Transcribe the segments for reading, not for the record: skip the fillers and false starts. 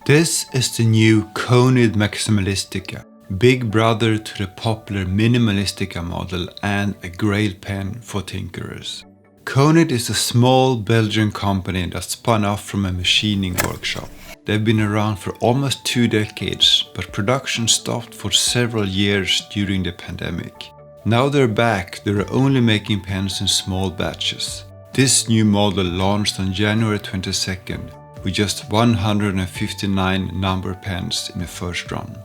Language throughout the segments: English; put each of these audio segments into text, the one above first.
This is the new Conid Maximalistica, big brother to the popular Minimalistica model and a Grail pen for tinkerers. Conid is a small Belgian company that spun off from a machining workshop. They've been around for almost 2 decades, but production stopped for several years during the pandemic. Now they're back, they're only making pens in small batches. This new model launched on January 22nd with just 159 number pens in the first run.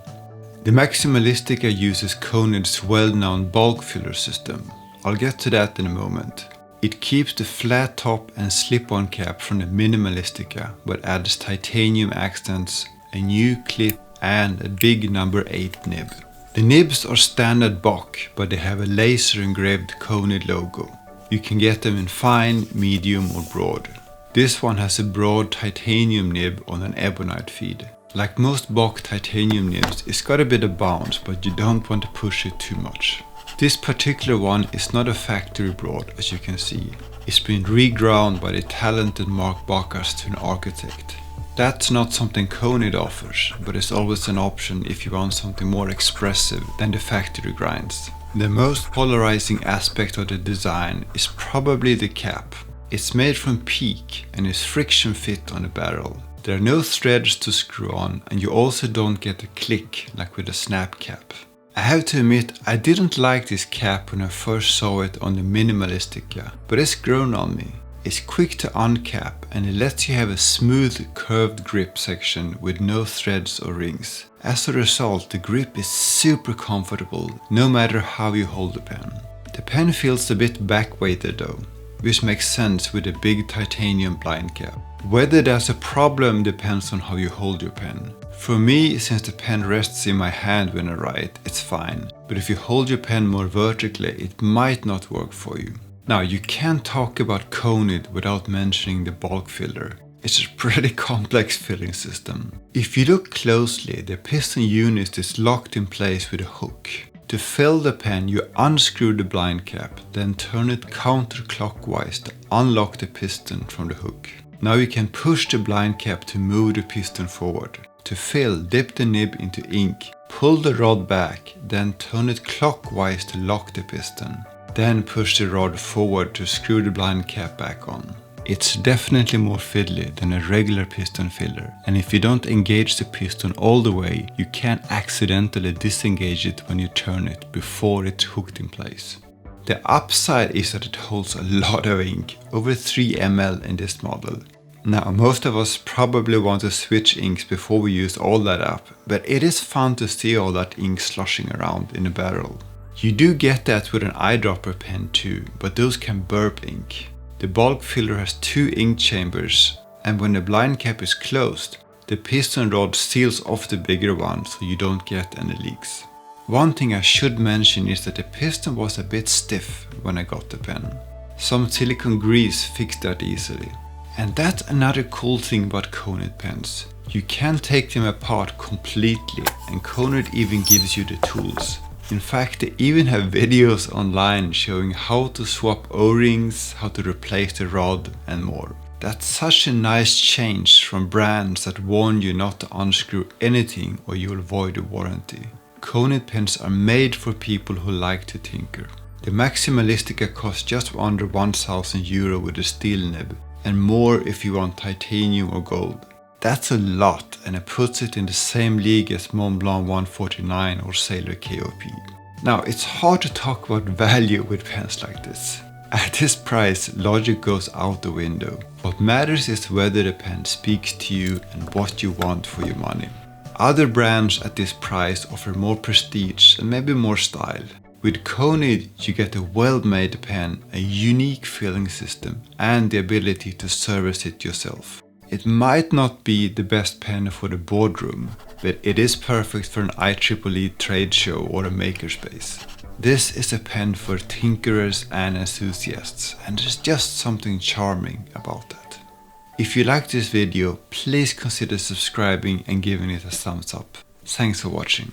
The Maximalistica uses Conid's well-known bulk filler system. I'll get to that in a moment. It keeps the flat top and slip-on cap from the Minimalistica, but adds titanium accents, a new clip and a big number 8 nib. The nibs are standard Bock, but they have a laser engraved Conid logo. You can get them in fine, medium or broad. This one has a broad titanium nib on an ebonite feed. Like most Bock titanium nibs, it's got a bit of bounce, but you don't want to push it too much. This particular one is not a factory broad, as you can see. It's been reground by the talented Mark Bacchus to an architect. That's not something Conid offers, but it's always an option if you want something more expressive than the factory grinds. The most polarizing aspect of the design is probably the cap. It's made from PEEK and is friction fit on the barrel. There are no threads to screw on, and you also don't get a click like with a snap cap. I have to admit, I didn't like this cap when I first saw it on the Minimalistica, but it's grown on me. It's quick to uncap and it lets you have a smooth curved grip section with no threads or rings. As a result, the grip is super comfortable no matter how you hold the pen. The pen feels a bit back-weighted though, which makes sense with a big titanium blind cap. Whether that's a problem depends on how you hold your pen. For me, since the pen rests in my hand when I write, it's fine. But if you hold your pen more vertically, it might not work for you. Now, you can't talk about Conid without mentioning the bulk filler. It's a pretty complex filling system. If you look closely, the piston unit is locked in place with a hook. To fill the pen, you unscrew the blind cap, then turn it counterclockwise to unlock the piston from the hook. Now you can push the blind cap to move the piston forward. To fill, dip the nib into ink, pull the rod back, then turn it clockwise to lock the piston. Then push the rod forward to screw the blind cap back on. It's definitely more fiddly than a regular piston filler, and if you don't engage the piston all the way, you can accidentally disengage it when you turn it before it's hooked in place. The upside is that it holds a lot of ink, over 3 ml in this model. Now, most of us probably want to switch inks before we use all that up, but it is fun to see all that ink sloshing around in the barrel. You do get that with an eyedropper pen too, but those can burp ink. The bulk filler has 2 ink chambers, and when the blind cap is closed, the piston rod seals off the bigger one so you don't get any leaks. One thing I should mention is that the piston was a bit stiff when I got the pen. Some silicone grease fixed that easily. And that's another cool thing about Conid pens. You can take them apart completely, and Conid even gives you the tools. In fact, they even have videos online showing how to swap O-rings, how to replace the rod and more. That's such a nice change from brands that warn you not to unscrew anything or you'll void a warranty. Conid pens are made for people who like to tinker. The Maximalistica costs just under €1,000 with a steel nib, and more if you want titanium or gold. That's a lot, and it puts it in the same league as Montblanc 149 or Sailor KOP. Now, it's hard to talk about value with pens like this. At this price, logic goes out the window. What matters is whether the pen speaks to you and what you want for your money. Other brands at this price offer more prestige and maybe more style. With Conid, you get a well-made pen, a unique filling system, and the ability to service it yourself. It might not be the best pen for the boardroom, but it is perfect for an IEEE trade show or a makerspace. This is a pen for tinkerers and enthusiasts, and there's just something charming about that. If you liked this video, please consider subscribing and giving it a thumbs up. Thanks for watching.